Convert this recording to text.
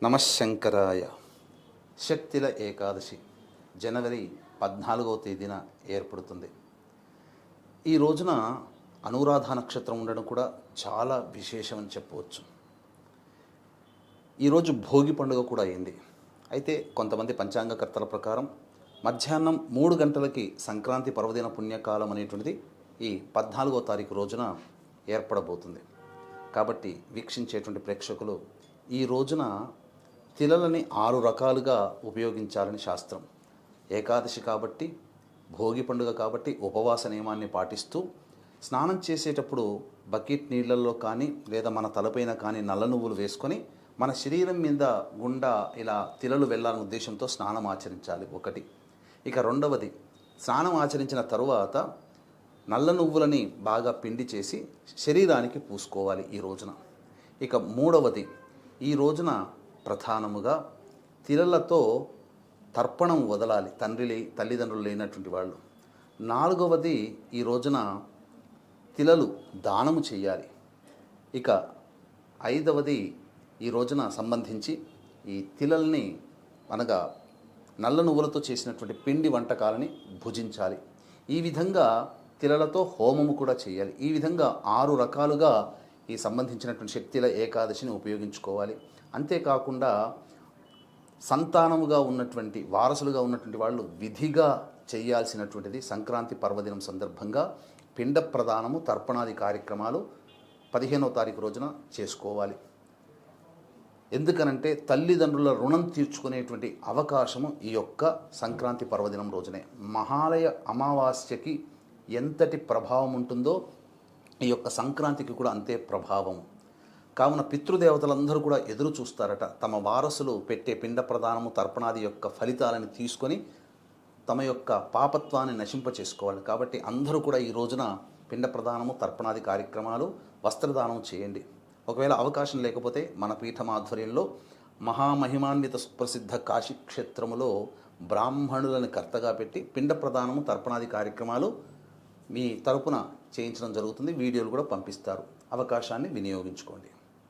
నమశంకరాయ. శక్తిల ఏకాదశి జనవరి 14వ తేదీన ఏర్పడుతుంది. ఈ రోజున అనురాధ నక్షత్రం ఉండడం కూడా చాలా విశేషమని చెప్పవచ్చు. ఈరోజు భోగి పండుగ కూడా అయింది. అయితే కొంతమంది పంచాంగకర్తల ప్రకారం మధ్యాహ్నం 3 గంటలకి సంక్రాంతి పర్వదిన పుణ్యకాలం అనేటువంటిది ఈ 14వ తారీఖు రోజున ఏర్పడబోతుంది. కాబట్టి వీక్షించేటువంటి ప్రేక్షకులు ఈ రోజున తిలలని 6 రకాలుగా ఉపయోగించాలని శాస్త్రం. ఏకాదశి కాబట్టి, భోగి పండుగ కాబట్టి ఉపవాస నియమాన్ని పాటిస్తూ స్నానం చేసేటప్పుడు బకెట్ నీళ్ళల్లో కానీ లేదా మన తలపైన కానీ నల్ల నువ్వులు వేసుకొని మన శరీరం మీద గుండా ఇలా తిలలు వెళ్ళాలనే ఉద్దేశంతో స్నానం ఆచరించాలి. ఒకటి. ఇక రెండవది, స్నానం ఆచరించిన తరువాత నల్ల నువ్వులని బాగా పిండి చేసి శరీరానికి పూసుకోవాలి ఈ రోజున. ఇక మూడవది, ఈ రోజున ప్రధానముగా తిలలతో తర్పణం వదలాలి తల్లిదండ్రులు లేనటువంటి వాళ్ళు. నాలుగవది, ఈ రోజున తిలలు దానము చేయాలి. ఇక ఐదవది, ఈ రోజున సంబంధించి ఈ తిలల్ని అనగా నల్ల నువ్వులతో చేసినటువంటి పిండి వంటకాలని భుజించాలి. ఈ విధంగా తిలలతో హోమము కూడా చేయాలి. ఈ విధంగా 6 రకాలుగా ఈ సంబంధించినటువంటి శక్తిల ఏకాదశిని ఉపయోగించుకోవాలి. అంతేకాకుండా సంతానముగా ఉన్నటువంటి వారసులుగా ఉన్నటువంటి వాళ్ళు విధిగా చేయాల్సినటువంటిది సంక్రాంతి పర్వదినం సందర్భంగా పిండ ప్రదానము తర్పణాది కార్యక్రమాలు 15వ తారీఖు రోజున చేసుకోవాలి. ఎందుకనంటే తల్లిదండ్రుల రుణం తీర్చుకునేటువంటి అవకాశము ఈ యొక్క సంక్రాంతి పర్వదినం రోజునే. మహాలయ అమావాస్యకి ఎంతటి ప్రభావం ఉంటుందో ఈ యొక్క సంక్రాంతికి కూడా అంతే ప్రభావం. కావున పితృదేవతలందరూ కూడా ఎదురు చూస్తారట. తమ వారసులు పెట్టే పిండ ప్రదానము తర్పణాది యొక్క ఫలితాలను తీసుకొని తమ యొక్క పాపత్వాన్ని నశింప చేసుకోవాలి. కాబట్టి అందరూ కూడా ఈ రోజున పిండ ప్రదానము తర్పణాది కార్యక్రమాలు వస్త్రదానం చేయండి. ఒకవేళ అవకాశం లేకపోతే మన పీఠం ఆధ్వర్యంలో మహామహిమాన్విత సుప్రసిద్ధ కాశీక్షేత్రములో బ్రాహ్మణులను కర్తగా పెట్టి పిండ ప్రదానము తర్పణాది కార్యక్రమాలు మీ తరపున చేయించడం జరుగుతుంది. వీడియోలు కూడా పంపిస్తారు. అవకాశాన్ని వినియోగించుకోండి.